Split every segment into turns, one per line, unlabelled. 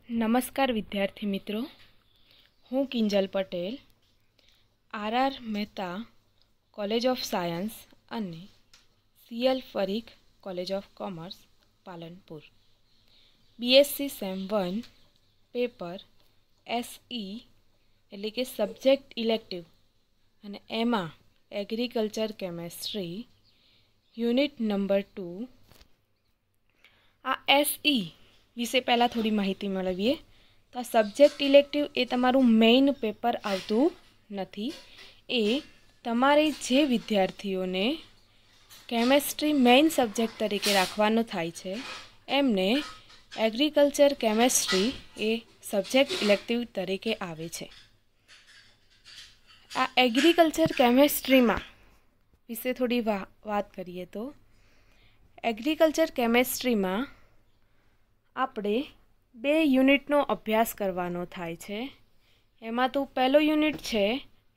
નમસ્કાર વિદ્યાર્થી મિત્રો, હું Kinjal Patel, R Mehta college of science અને CL Parikh college of commerce Palanpur BSc sem 1 paper SE એટલે કે સબ્જેક્ટ ઇલેક્ટિવ અને એમાં એગ્રીકલ્ચર કેમેસ્ટ્રી યુનિટ નંબર 2 આ SE વિશે પહેલાં થોડી માહિતી મેળવીએ તો આ સબ્જેક્ટ ઇલેક્ટિવ એ તમારું મેઇન પેપર આવતું નથી. એ તમારે જે વિદ્યાર્થીઓને કેમેસ્ટ્રી મેઇન સબ્જેક્ટ તરીકે રાખવાનો થાય છે એમને એગ્રીકલ્ચર કેમેસ્ટ્રી એ સબ્જેક્ટ ઇલેક્ટિવ તરીકે આવે છે. આ એગ્રીકલ્ચર કેમેસ્ટ્રીમાં વિશે થોડી વાત કરીએ તો એગ્રીકલ્ચર કેમેસ્ટ્રીમાં આપણે 2 યુનિટનો અભ્યાસ કરવાનો થાય છે. એમાં તો પહેલો યુનિટ છે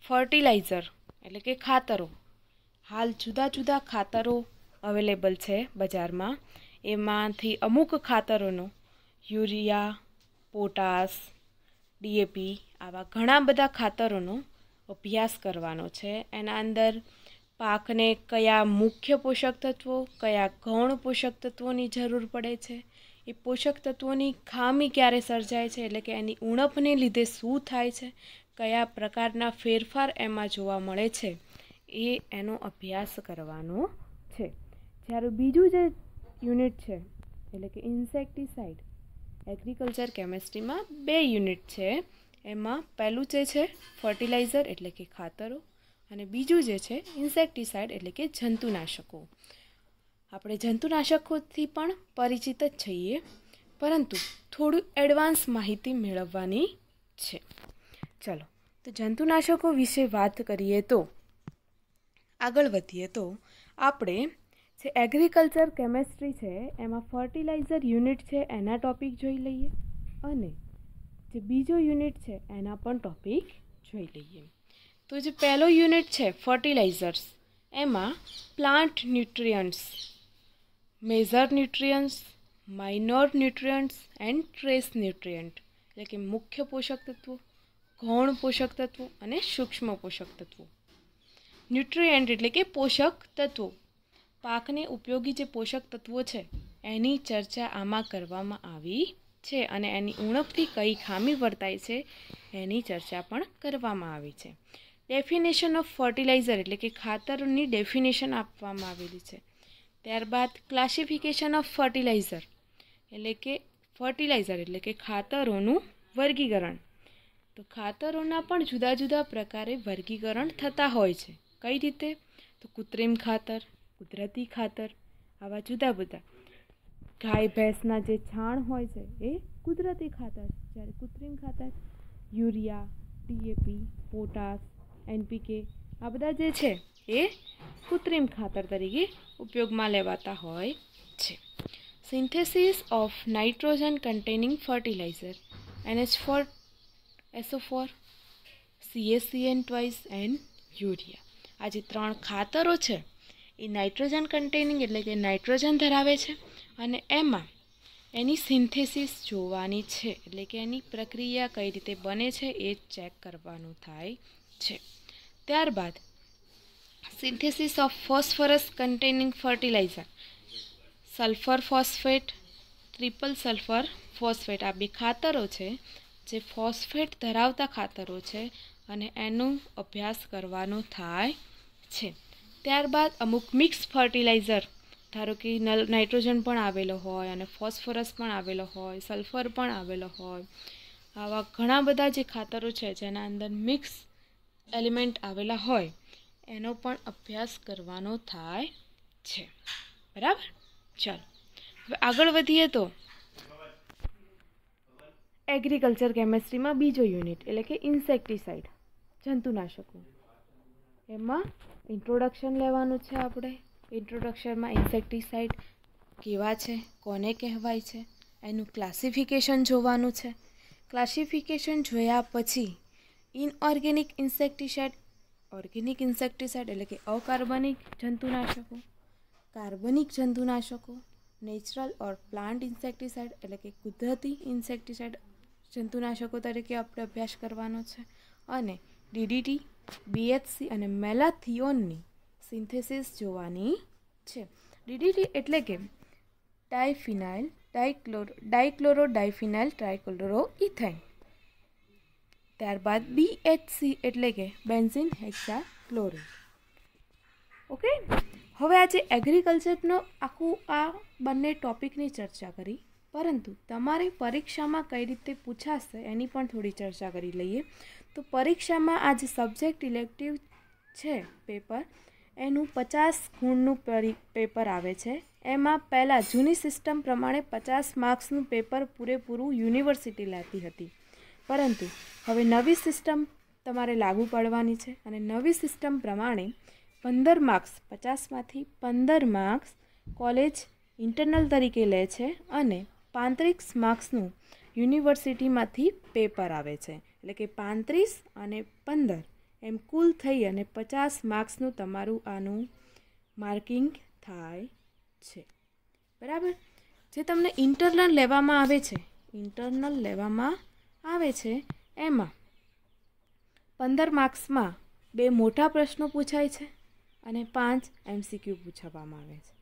ફર્ટિલાઇઝર એટલે કે ખાતરો. હાલ જુદા જુદા ખાતરો અવેલેબલ છે બજારમાં. એમાંથી અમુક ખાતરોનો યુરિયા, પોટાશ, DAP આવા ઘણા બધા ખાતરોનો અભ્યાસ કરવાનો છે. એના અંદર પાકને કયા મુખ્ય પોષક તત્વો, કયા ગૌણ પોષક તત્વોની જરૂર પડે છે, એ પોષક તત્વોની ખામી ક્યારે સર્જાય છે એટલે કે એની ઉણપને લીધે શું થાય છે, કયા પ્રકારના ફેરફાર એમાં જોવા મળે છે, એનો અભ્યાસ કરવાનો છે. જ્યારે બીજું જે યુનિટ છે એટલે કે ઇન્સેક્ટિસાઇડ, એગ્રીકલ્ચર કેમેસ્ટ્રીમાં 2 યુનિટ છે. એમાં પહેલું જે છે ફર્ટિલાઇઝર એટલે કે ખાતરો અને બીજું જે છે ઇન્સેક્ટિસાઇડ એટલે કે જંતુનાશકો. આપણે જંતુનાશકોથી પણ પરિચિત જ છીએ, પરંતુ થોડું એડવાન્સ માહિતી મેળવવાની છે. ચલો તો જંતુનાશકો વિશે વાત કરીએ તો આગળ વધીએ તો આપણે જે એગ્રીકલ્ચર કેમેસ્ટ્રી છે એમાં ફર્ટિલાઇઝર યુનિટ છે એના ટૉપિક જોઈ લઈએ અને જે બીજો યુનિટ છે એના પણ ટૉપિક જોઈ લઈએ. તો જે પહેલો યુનિટ છે ફર્ટિલાઇઝર્સ, એમાં plant nutrients, major nutrients, minor nutrients and trace nutrient એટલે કે મુખ્ય પોષક તત્વો, ગૌણ પોષક તત્વો અને સૂક્ષ્મ પોષક તત્વો. ન્યુટ્રિયન્ટ એટલે કે પોષક તત્વો, પાકને ઉપયોગી જે પોષક તત્વો છે એની ચર્ચા આમાં કરવામાં આવી છે અને એની ઉણપથી કઈ ખામી વર્તાય છે એની ચર્ચા પણ કરવામાં આવી છે. ડેફિનેશન ઓફ ફર્ટિલાઇઝર એટલે કે ખાતરોની ડેફિનેશન આપવામાં આવેલી છે. ત્યારબાદ ક્લાસિફિકેશન ઓફ ફર્ટિલાઇઝર એટલે કે ખાતરોનું વર્ગીકરણ. તો ખાતરોના પણ જુદા જુદા પ્રકારે વર્ગીકરણ થતા હોય છે. કઈ રીતે? તો કૃત્રિમ ખાતર, કુદરતી ખાતર, આવા જુદા બધા. ગાય ભેંસના જે છાણ હોય છે એ કુદરતી ખાતર, જ્યારે કૃત્રિમ ખાતર યુરિયા, DAP, પોટાશ, NPK આ બધા જે છે એ કૃત્રિમ ખાતર તરીકે ઉપયોગમાં લેવાતા હોય છે. Synthesis of nitrogen containing fertiliser NH4, SO4, CaCN2 and urea. આ જે 3 ખાતરો છે એ નાઇટ્રોજન કન્ટેનિંગ એટલે કે નાઇટ્રોજન ધરાવે છે અને એમાં એની સિન્થેસિસ જોવાની છે એટલે કે એની પ્રક્રિયા કઈ રીતે બને છે એ ચેક કરવાનું થાય છે. ત્યારબાદ synthesis of phosphorus containing fertiliser, sulphur phosphate, triple sulphur phosphate આ 2 ખાતરો છે જે ફોસ્ફેટ ધરાવતા ખાતરો છે અને એનો અભ્યાસ કરવાનો થાય છે. ત્યારબાદ અમુક મિક્સ ફર્ટિલાઇઝર, ધારો કે નાઇટ્રોજન પણ આવેલો હોય અને ફોસ્ફરસ પણ આવેલો હોય, સલ્ફર પણ આવેલો હોય, આવા ઘણા બધા જે ખાતરો છે જેના અંદર મિક્સ એલિમેન્ટ આવેલા હોય એનો પણ અભ્યાસ કરવાનો થાય છે. બરાબર? ચાલો હવે આગળ વધીએ તો એગ્રીકલ્ચર કેમેસ્ટ્રીમાં બીજો યુનિટ એટલે કે ઇન્સેક્ટિસાઇડ, જંતુનાશકો. એમાં ઇન્ટ્રોડક્શન લેવાનું છે આપણે. ઇન્ટ્રોડક્શનમાં ઇન્સેક્ટિસાઇડ કેવા છે, કોને કહેવાય છે, એનું ક્લાસિફિકેશન જોવાનું છે. ક્લાસિફિકેશન જોયા પછી ઇનઓર્ગેનિક ઇન્સેક્ટિસાઇડ, ઓર્ગેનિક ઇન્સેક્ટિસાઇડ એટલે કે અકાર્બનિક જંતુનાશકો, કાર્બનિક જંતુનાશકો, નેચરલ ઓર પ્લાન્ટ ઇન્સેક્ટિસાઇડ એટલે કે કુદરતી ઇન્સેક્ટિસાઇડ જંતુનાશકો તરીકે આપણે અભ્યાસ કરવાનો છે. અને DDT, BHC અને મેલાથિયોનની સિન્થેસિસ જોવાની છે. DDT એટલે કે ડાયક્લોરોડાયફિનાઇલ ટ્રાઇક્લોરોઇથેન. ત્યારબાદ BHC એટલે કે બેન્ઝીન હેક્સાક્લોરાઇડ. ઓકે, હવે આજે એગ્રીકલ્ચરનો આખું આ બંને ટોપિકની ચર્ચા કરી, પરંતુ તમારી પરીક્ષામાં કઈ રીતે પૂછાશે એની પણ થોડી ચર્ચા કરી લઈએ. તો પરીક્ષામાં આ જે સબ્જેક્ટ ઇલેક્ટિવ છે પેપર, એનું 50 ગુણનું પેપર આવે છે. એમાં પહેલાં જૂની સિસ્ટમ પ્રમાણે 50 માર્ક્સનું પેપર પૂરેપૂરું યુનિવર્સિટી લેતી હતી, પરંતુ હવે નવી સિસ્ટમ તમારે લાગુ પાડવાની છે અને નવી સિસ્ટમ પ્રમાણે 15 માર્ક્સ, 50માંથી 15 માર્ક્સ કોલેજ ઇન્ટરનલ તરીકે લે છે અને 35 માર્ક્સનું યુનિવર્સિટીમાંથી પેપર આવે છે. એટલે કે 35 અને 15 એમ કુલ થઈ અને 50 માર્ક્સનું તમારું આનું માર્કિંગ થાય છે. બરાબર. જે તમને ઇન્ટરનલ લેવામાં આવે છે એમાં 15 માર્ક્સમાં 2 મોટા પ્રશ્નો પૂછાય છે અને 5 MCQ પૂછવામાં આવે છે.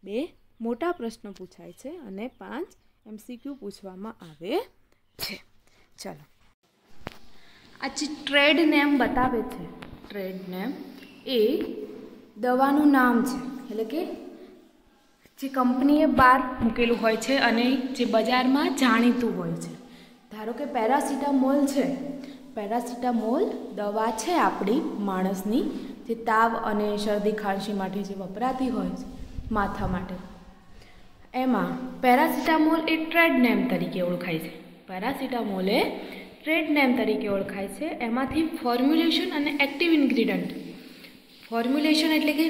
2 મોટા પ્રશ્નો પૂછાય છે અને 5 MCQ પૂછવામાં આવે છે. ચલો, આ જે ટ્રેડ નેમ બતાવે છે, ટ્રેડ નેમ એ દવાનું નામ છે. એટલે કે જે કંપનીએ બહાર મૂકેલું હોય છે અને જે બજારમાં જાણીતું હોય છે. ધારો કે પેરાસિટામોલ છે. પેરાસિટામોલ દવા છે આપણી માણસની, જે તાવ અને શરદી ખાંસી માટે જે વપરાતી હોય છે, માથા માટે. એમાં પેરાસિટામોલ એ ટ્રેડ નેમ તરીકે ઓળખાય છે. પેરાસિટામોલ એ ટ્રેડ નેમ તરીકે ઓળખાય છે. એમાંથી ફોર્મ્યુલેશન અને એક્ટિવ ઇન્ગ્રીડિયન્ટ. ફોર્મ્યુલેશન એટલે કે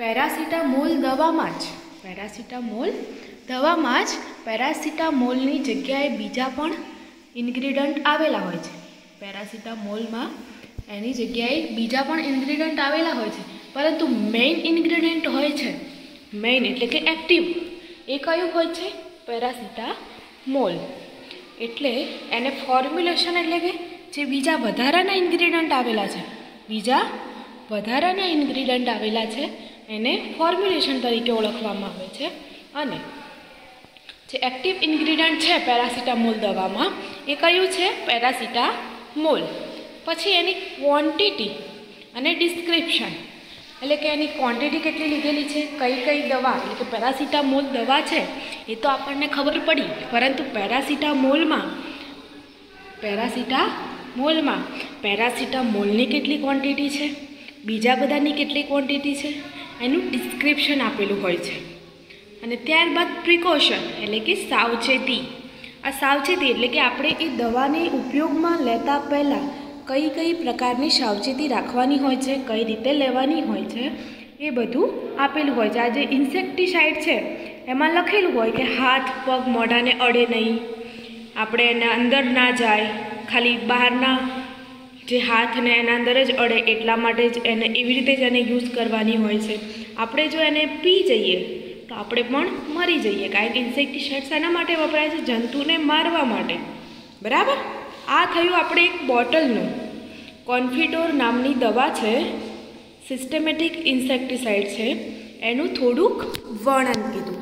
પેરાસિટામોલ દવામાં જ પેરાસિટામોલની જગ્યાએ બીજા પણ ઇન્ગ્રીડિયન્ટ આવેલા હોય છે. પેરાસિટામોલમાં એની જગ્યાએ બીજા પણ ઇન્ગ્રીડિયન્ટ આવેલા હોય છે, પરંતુ મેઇન ઇન્ગ્રીડિયન્ટ હોય છે, મેઇન એટલે કે એક્ટિવ, એ કયું હોય છે? પેરાસિટામોલ. એટલે એને ફોર્મ્યુલેશન એટલે કે જે બીજા વધારાના ઇન્ગ્રીડિયન્ટ આવેલા છે એને ફોર્મ્યુલેશન તરીકે ઓળખવામાં આવે છે. અને જે એક્ટિવ ઇન્ગ્રીડિયન્ટ છે પેરાસિટામોલ દવામાં એ કયું છે? પેરાસિટામોલ. પછી એની ક્વોન્ટિટી અને ડિસ્ક્રિપ્શન, એટલે કે એની ક્વોન્ટિટી કેટલી લીધેલી છે, કઈ દવા, એટલે કે પેરાસિટામોલ દવા છે એ તો આપણને ખબર પડી, પરંતુ પેરાસિટામોલમાં પેરાસિટામોલની કેટલી ક્વોન્ટિટી છે, બીજા બધાની કેટલી ક્વોન્ટિટી છે, એનું ડિસ્ક્રિપ્શન આપેલું હોય છે. અને ત્યારબાદ પ્રિકોશન એટલે કે સાવચેતી. આ સાવચેતી એટલે કે આપણે એ દવાને ઉપયોગમાં લેતા પહેલાં કઈ પ્રકારની સાવચેતી રાખવાની હોય છે, કઈ રીતે લેવાની હોય છે, એ બધું આપેલું હોય છે. આ જે ઇન્સેક્ટિસાઇડ છે એમાં લખેલું હોય કે હાથ પગ મોઢાને અડે નહીં, આપણે એને અંદર ના જાય, ખાલી બહારના જે હાથને એના અંદર જ અડે એટલા માટે જ એને એવી રીતે જ એને યુઝ કરવાની હોય છે. આપણે જો એને પી જઈએ તો આપણે પણ મરી જઈએ, કારણ કે ઇન્સેક્ટિસાઇડ શાના માટે વપરાય છે? જંતુને મારવા માટે. બરાબર. આ થયું આપણે એક બોટલનું. કોન્ફિડોર નામની દવા છે, સિસ્ટેમેટિક ઇન્સેક્ટિસાઇડ છે, એનું થોડુંક વર્ણન કીધું.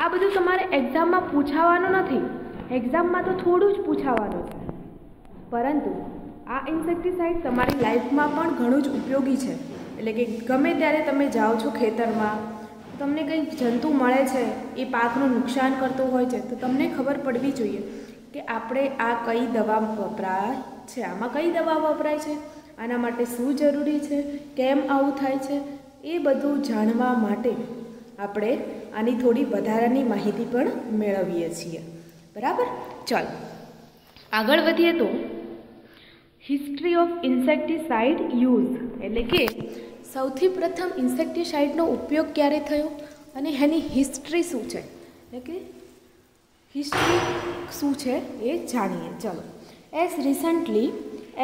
આ બધું તમારે એક્ઝામમાં પૂછાવાનું નથી, એક્ઝામમાં તો થોડું જ પૂછાવાનું છે, પરંતુ આ ઇન્સેક્ટિસાઇડ તમારી લાઈફમાં પણ ઘણું જ ઉપયોગી છે. એટલે કે ગમે ત્યારે તમે જાઓ છો ખેતરમાં, તમને કંઈક જંતુ મળે છે, એ પાકનું નુકસાન કરતો હોય છે, તો તમને ખબર પડવી જોઈએ કે આપણે આ કઈ દવા વપરાય છે, આમાં કઈ દવા વપરાય છે, આના માટે શું જરૂરી છે, કેમ આવું થાય છે, એ બધું જાણવા માટે આપણે આની થોડી વધારાની માહિતી પણ મેળવીએ છીએ. બરાબર. ચાલો આગળ વધીએ. તો હિસ્ટ્રી ઓફ ઇન્સેક્ટિસાઇડ યુઝ એટલે કે સૌથી પ્રથમ ઇન્સેક્ટિસાઇડનો ઉપયોગ ક્યારે થયો અને એની હિસ્ટ્રી શું છે, એટલે કે હિસ્ટ્રી શું છે એ જાણીએ. ચલો. As recently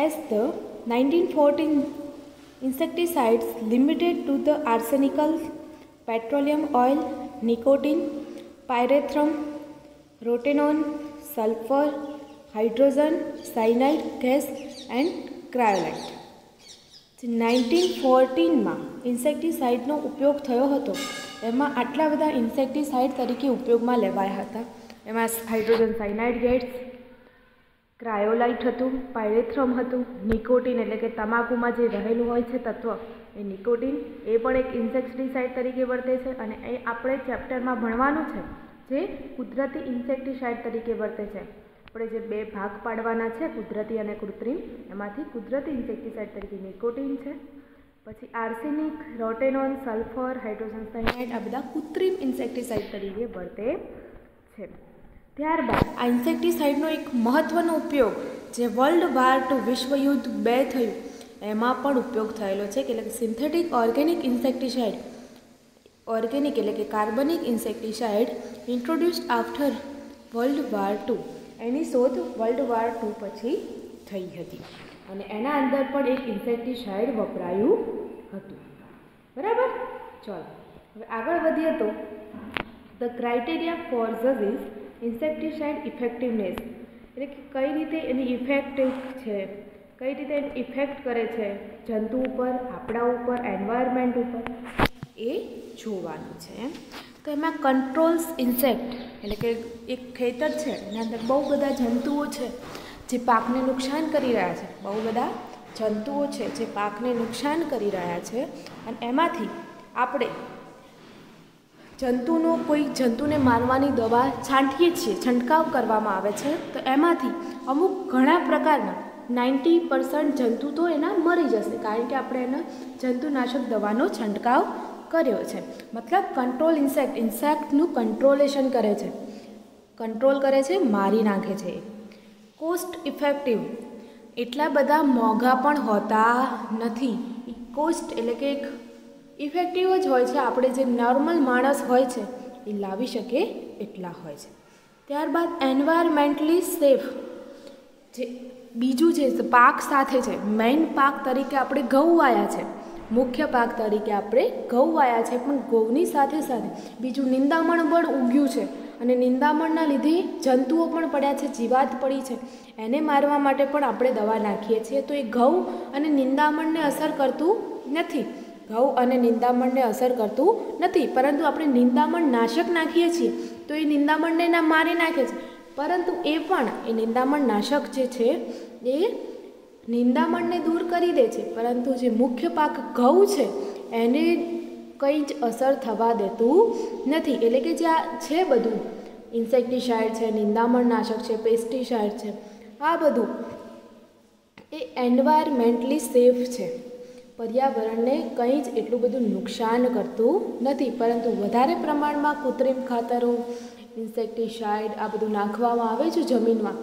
as the 1914 insecticides limited to the arsenical, petroleum oil, nicotine, pyrethrum, rotenone, sulfur, hydrogen cyanide gas and cryolite. 1914માં ઇન્સેક્ટિસાઇડનો ઉપયોગ થયો હતો. એમાં આટલા બધા ઇન્સેક્ટિસાઇડ તરીકે ઉપયોગમાં લેવાયા હતા. એમાં હાઇડ્રોજન સાયનાઇડ ગેસ, ક્રાયોલાઇટ હતું, પાયરેથ્રમ હતું, નિકોટીન એટલે કે તમાકુમાં જે રહેલું હોય છે તત્વ એ નિકોટીન, એ પણ એક ઇન્સેક્ટિસાઇડ તરીકે વર્તે છે. અને એ આપણે ચેપ્ટરમાં ભણવાનું છે જે કુદરતી ઇન્સેક્ટિસાઇડ તરીકે વર્તે છે. આપણે જે બે ભાગ પાડવાના છે કુદરતી અને કૃત્રિમ, એમાંથી કુદરતી ઇન્સેક્ટિસાઇડ તરીકે નિકોટીન છે. પછી આર્સેનિક, રોટેનોન, સલ્ફર, હાઇડ્રોજન સાયનાઇડ આ બધા કૃત્રિમ ઇન્સેક્ટિસાઇડ તરીકે વર્તે છે. ત્યારબાદ આ ઇન્સેક્ટિસાઇડનો એક મહત્ત્વનો ઉપયોગ જે વર્લ્ડ વોર II વિશ્વયુદ્ધ 2 થયું એમાં પણ ઉપયોગ થયેલો છે, એટલે કે સિન્થેટિક ઓર્ગેનિક ઇન્સેક્ટિસાઇડ, ઓર્ગેનિક એટલે કે કાર્બનિક insecticide introduced after world war II. એની શોધ વર્લ્ડ વોર II પછી થઈ હતી અને એના અંદર પણ એક ઇન્સેક્ટિસાઇડ વપરાયું હતું. બરાબર. ચલો હવે આગળ વધીએ તો ધ ક્રાઇટેરિયા ફોર જજીસ ઇન્સેક્ટિસાઇડ ઇફેક્ટિવનેસ, એટલે કે કઈ રીતે એની ઇફેક્ટિવ છે, કઈ રીતે એની ઇફેક્ટ કરે છે જંતુ ઉપર, આપણા ઉપર, એન્વાયરમેન્ટ ઉપર, એ જોવાનું છે. તો એમાં કંટ્રોલ્સ ઇન્સેક્ટ એટલે કે એક ખેતર છે એના અંદર બહુ બધા જંતુઓ છે જે પાકને નુકસાન કરી રહ્યા છે, બહુ બધા જંતુઓ છે જે પાકને નુકસાન કરી રહ્યા છે. અને એમાંથી આપણે કોઈ જંતુને મારવાની દવા છાંટીએ છીએ, છંટકાવ કરવામાં આવે છે. તો એમાંથી અમુક ઘણા પ્રકારના 90% જંતુ તો એના મરી જશે, કારણ કે આપણે એના જંતુનાશક દવાનો છંટકાવ કર્યો છે. મતલબ કંટ્રોલ ઇન્સેક્ટ, ઇન્સેક્ટનું કંટ્રોલેશન કરે છે, કંટ્રોલ કરે છે, મારી નાખે છે. કોસ્ટ ઇફેક્ટિવ, એટલા બધા મોંઘા પણ હોતા નથી. કોસ્ટ એટલે કે એક ઇફેક્ટિવ જ હોય છે, આપણે જે નોર્મલ માણસ હોય છે એ લાવી શકે એટલા હોય છે. ત્યારબાદ એન્વાયરમેન્ટલી સેફ, જે બીજું છે પાક સાથે છે, મેઇન પાક તરીકે આપણે ઘઉં વાયા છે, મુખ્ય પાક તરીકે આપણે ઘઉં વાયા છે, પણ ઘઉંની સાથે સાથે બીજું નિંદામણ પણ ઉગ્યું છે અને નિંદામણના લીધે જંતુઓ પણ પડ્યા છે, જીવાત પડી છે, એને મારવા માટે પણ આપણે દવા નાખીએ છીએ. તો એ ઘઉં અને નિંદામણને અસર કરતું નથી, ઘઉં અને નિંદામણને અસર કરતું નથી, પરંતુ આપણે નિંદામણ નાશક નાખીએ છીએ તો એ નિંદામણને ના મારી નાખે છે, પરંતુ એ પણ એ નિંદામણ નાશક જે છે એ નિંદામણને દૂર કરી દે છે, પરંતુ જે મુખ્ય પાક ઘઉં છે એને કંઈ જ અસર થવા દેતું નથી. એટલે કે જે આ છે બધું ઇન્સેક્ટિસાઇડ છે, નિંદામણ નાશક છે, પેસ્ટિસાઇડ છે, આ બધું એ એન્વાયરમેન્ટલી સેફ છે, પર્યાવરણને કંઈ જ એટલું બધું નુકસાન કરતું નથી. પરંતુ વધારે પ્રમાણમાં કૃત્રિમ ખાતરો, ઇન્સેક્ટિસાઇડ આ બધું નાખવામાં આવે છે જમીનમાં,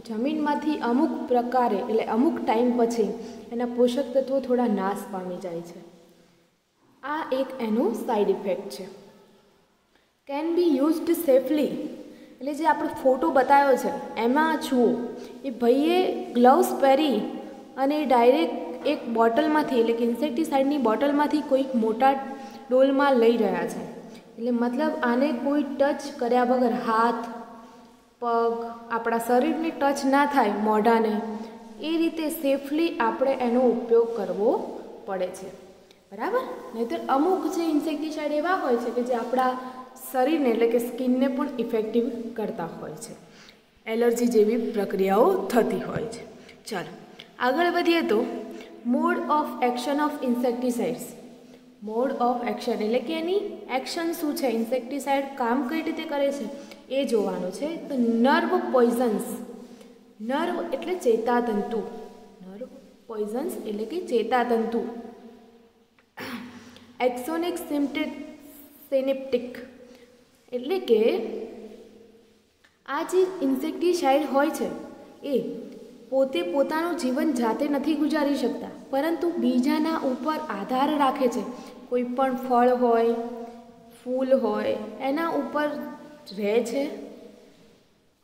જમીનમાંથી અમુક પ્રકારે એટલે અમુક ટાઈમ પછી એના પોષક તત્વો થોડા નાશ પામી જાય છે. આ એક એનો સાઇડ ઇફેક્ટ છે. કેન બી યુઝડ સેફલી, એટલે જે આપણે ફોટો બતાવ્યો છે એમાં જુઓ એ ભાઈએ ગ્લવ્સ પહેરી અને ડાયરેક્ટ એક બોટલમાંથી એટલે કે ઇન્સેક્ટિસાઇડની બોટલમાંથી કોઈક મોટા ડોલમાં લઈ રહ્યા છે. એટલે મતલબ આને કોઈ ટચ કર્યા વગર, હાથ, પગ, આપણા શરીરને ટચ ના થાય, મોઢાને, એ રીતે સેફલી આપણે એનો ઉપયોગ કરવો પડે છે. બરાબર. નહીંતર અમુક જે ઇન્સેક્ટિસાઇડ એવા હોય છે કે જે આપણા શરીરને એટલે કે સ્કિનને પણ ઇફેક્ટિવ કરતા હોય છે, એલર્જી જેવી પ્રક્રિયાઓ થતી હોય છે. ચાલો આગળ વધીએ તો mode of action of insecticides. Mode of action એટલે કે એની એક્શન શું છે, ઇન્સેક્ટિસાઇડ કામ કઈ રીતે કરે છે એ જોવાનું છે. તો નર્વ પોઈઝન્સ, નર્વ એટલે ચેતાતંતુ, નર્વ પોઈઝન્સ એટલે કે ચેતાતંતુ. એક્સોનિક સિનેપ્ટિક એટલે કે આ જે ઇન્સેક્ટિસાઇડ હોય છે એ પોતે પોતાનું જીવન જાતે નથી ગુજારી શકતા, પરંતુ બીજાના ઉપર આધાર રાખે છે. કોઈ પણ ફળ હોય, ફૂલ હોય, એના ઉપર રહે છે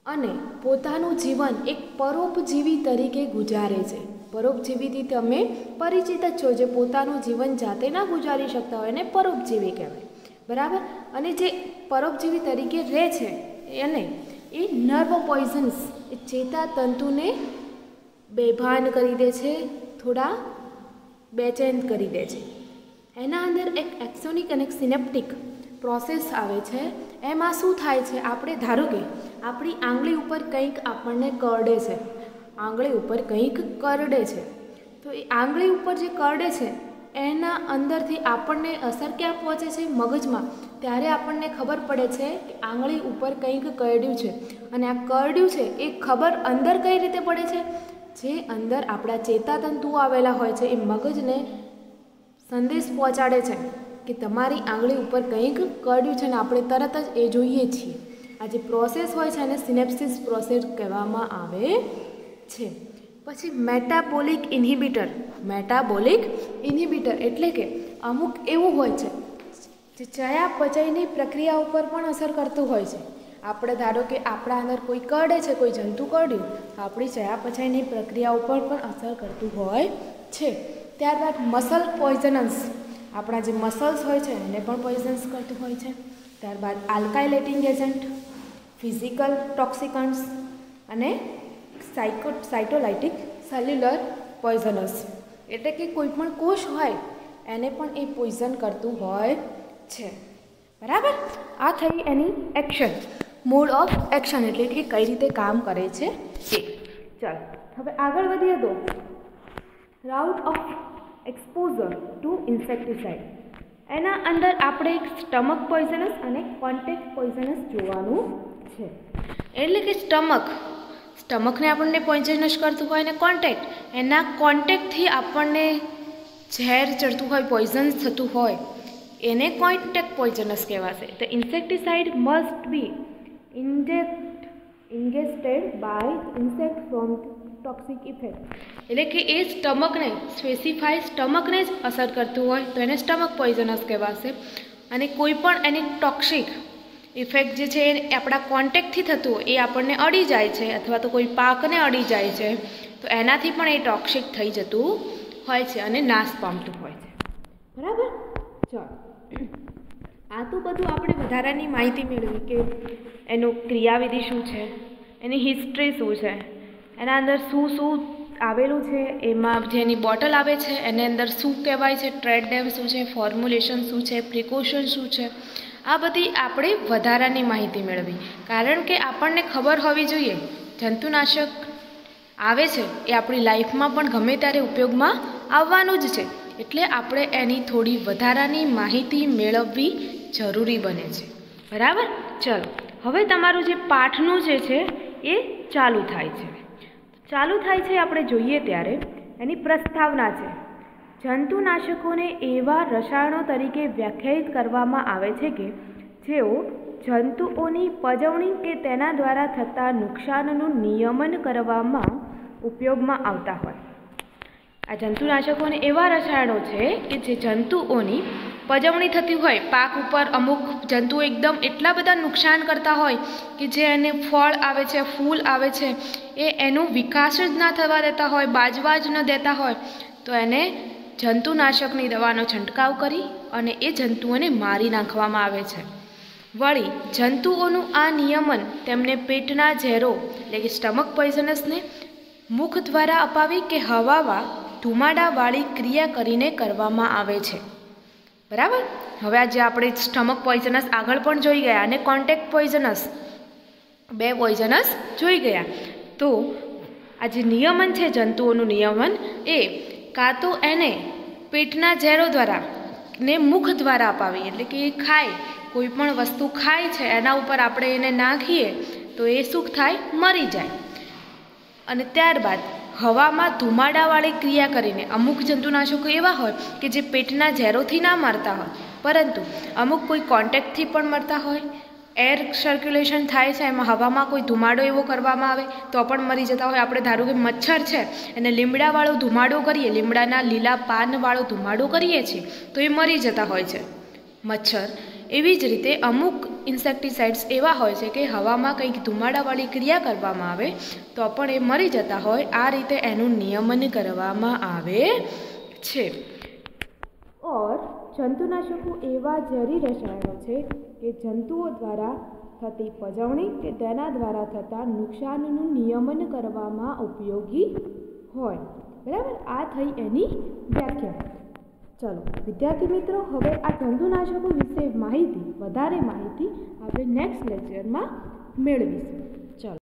અને પોતાનું જીવન એક પરોપજીવી તરીકે ગુજારે છે. પરોપજીવીથી તમે પરિચિત જ છો, જે પોતાનું જીવન જાતે ના ગુજારી શકતા હોય એને પરોપજીવી કહેવાય. બરાબર. અને જે પરોપજીવી તરીકે રહે છે એને એ નર્વ પોઈઝન્સ એ ચેતાતંતુને બેભાન કરી દે છે, થોડા બેચેન કરી દે છે. એના અંદર એક એક્સોનિક અને એક સિનેપ્ટિક પ્રોસેસ આવે છે. એમાં શું થાય છે, આપણે ધારો કે આપણી આંગળી ઉપર કંઈક આપણને કરડે છે, આંગળી ઉપર કંઈક કરડે છે, તો એ આંગળી ઉપર જે કરડે છે એના અંદરથી આપણને અસર ક્યાં પહોંચે છે, મગજમાં. ત્યારે આપણને ખબર પડે છે કે આંગળી ઉપર કંઈક કરડ્યું છે. અને આ કરડ્યું છે એ ખબર અંદર કઈ રીતે પડે છે, જે અંદર આપણા ચેતાતંતુઓ આવેલા હોય છે એ મગજને સંદેશ પહોંચાડે છે કે તમારી આંગળી ઉપર કંઈક કરડ્યું છે, અને આપણે તરત જ એ જોઈએ છીએ. આ જે પ્રોસેસ હોય છે એને સિનેપ્સિસ પ્રોસેસ કહેવામાં આવે છે. પછી મેટાબોલિક ઇન્હિબિટર. મેટાબોલિક ઇન્હિબિટર એટલે કે અમુક એવું હોય છે જે ચયાપચયની પ્રક્રિયા ઉપર પણ અસર કરતું હોય છે. આપણે ધારો કે આપણા અંદર કોઈ કરડે છે, કોઈ જંતુ કરડ્યું, આપણી ચયાપચયની પ્રક્રિયા ઉપર પણ અસર કરતું હોય છે. ત્યારબાદ મસલ પોઈઝનસ. આપણા જે મસલ્સ હોય છે એને પણ પોઈઝન્સ કરતું હોય છે. ત્યારબાદ આલ્કાઇલેટિંગ એજન્ટ, ફિઝિકલ ટોક્સિકન્ટ્સ અને સાઇટોલાઇટિક સેલ્યુલર પોઈઝનસ. એટલે કે કોઈ પણ કોષ હોય એને પણ એ પોઈઝન કરતું હોય છે. બરાબર. આ થઈ any action, mode of action, એટલે કે કઈ રીતે કામ કરે છે તે. ચાલો હવે આગળ વધીએ તો route of exposure to insecticide. એના અંદર આપણે એક સ્ટમક પોઈઝનસ અને કોન્ટેક્ટ પોઈઝનસ જોવાનું છે. એટલે કે સ્ટમકને આપણને પોઈઝનસ કરતું હોય, અને એના કોન્ટેક્ટથી આપણને ઝેર ચડતું હોય, પોઈઝન થતું હોય, એને કોન્ટેક્ટ પોઈઝનસ કહેવાશે. તો insecticide must be injected by insect from toxic effect. એટલે કે એ સ્ટમકને જ અસર કરતું હોય તો એને સ્ટમક પોઈઝનસ કહેવાશે. અને કોઈ પણ એની ટોક્સિક ઇફેક્ટ જે છે એ આપણા કોન્ટેક્ટથી થતું હોય, એ આપણને અડી જાય છે અથવા તો કોઈ પાકને અડી જાય છે, તો એનાથી પણ એ ટોક્સિક થઈ જતું હોય છે અને નાશ પામતું હોય છે. બરાબર. ચાલો આ તો બધું આપણે વધારાની માહિતી મેળવી કે એનું ક્રિયાવિધિ શું છે, એની હિસ્ટ્રી શું છે, એના અંદર શું શું આવેલું છે, એમાં જેની બોટલ આવે છે એની અંદર શું કહેવાય છે, ટ્રેડ નેમ શું છે, ફોર્મ્યુલેશન શું છે, પ્રિકોશન શું છે. આ બધી આપણે વધારાની માહિતી મેળવી, કારણ કે આપણને ખબર હોવી જોઈએ જંતુનાશક આવે છે એ આપણી લાઈફમાં પણ ગમે ત્યારે ઉપયોગમાં આવવાનું જ છે. એટલે આપણે એની થોડી વધારાની માહિતી મેળવવી જરૂરી બને છે. બરાબર. ચલો હવે તમારું જે પાઠનું જે છે એ ચાલુ થાય છે. આપણે જોઈએ ત્યારે એની પ્રસ્તાવના છે. જંતુનાશકોને એવા રસાયણો તરીકે વ્યાખ્યાયિત કરવામાં આવે છે કે જેઓ જંતુઓની પજવણી કે તેના દ્વારા થતા નુકસાનનું નિયમન કરવામાં ઉપયોગમાં આવતા હોય. આ જંતુનાશકોને એવા રસાયણો છે કે જે જંતુઓની પજવણી થતી હોય, પાક ઉપર અમુક જંતુઓ એકદમ એટલા બધા નુકસાન કરતા હોય કે જે એને ફળ આવે છે, ફૂલ આવે છે, એનો વિકાસ જ ના થવા દેતા હોય, બાજવા જ ન દેતા હોય, તો એને જંતુનાશકની દવાનો છંટકાવ કરી અને એ જંતુઓને મારી નાખવામાં આવે છે. વળી જંતુઓનું આ નિયમન તેમને પેટના ઝેરો એટલે કે સ્ટમક પોઈઝનસને મુખ દ્વારા અપાવી કે હવામાં ધુમાડાવાળી ક્રિયા કરીને કરવામાં આવે છે. બરાબર. હવે આજે આપણે સ્ટમક પોઈઝનસ આગળ પણ જોઈ ગયા અને કોન્ટેક્ટ પોઈઝનસ, બે પોઈઝનસ જોઈ ગયા. તો આ જે નિયમન છે જંતુઓનું નિયમન, એ કાં તો એને પેટના ઝેરો દ્વારા ને મુખ દ્વારા અપાવી, એટલે કે એ ખાય, કોઈ પણ વસ્તુ ખાય છે એના ઉપર આપણે એને નાખીએ તો એ શું થાય, મરી જાય. અને ત્યારબાદ હવામાં ધુમાડાવાળી ક્રિયા કરીને, અમુક જંતુનાશકો એવા હોય કે જે પેટના ઝેરોથી ના મરતા હોય, પરંતુ અમુક કોઈ કોન્ટેક્ટથી પણ મરતા હોય, એર સર્ક્યુલેશન થાય છે એમાં હવામાં કોઈ ધુમાડો એવો કરવામાં આવે તો પણ મરી જતા હોય. આપણે ધારો કે મચ્છર છે એને લીમડાવાળો ધુમાડો કરીએ, લીમડાના લીલા પાનવાળો ધુમાડો કરીએ છીએ તો એ મરી જતા હોય છે મચ્છર. એવી જ રીતે અમુક ઇન્સેક્ટિસાઇડ્સ એવા હોય છે કે હવામાં કંઈક ધુમાડાવાળી ક્રિયા કરવામાં આવે તો પણ એ મરી જતા હોય. આ રીતે એનું નિયમન કરવામાં આવે છે. ઓર જંતુનાશકો એવા ઝેરી રસાયણો છે કે જંતુઓ દ્વારા થતી પજવણી કે તેના દ્વારા થતા નુકસાનનું નિયમન કરવામાં ઉપયોગી હોય. બરાબર, આ થઈ એની વ્યાખ્યા. ચલો વિદ્યાર્થી મિત્રો, હવે આ જંતુનાશકો વિશે વધારે માહિતી આપણે નેક્સ્ટ લેક્ચરમાં મેળવીશું. ચલો.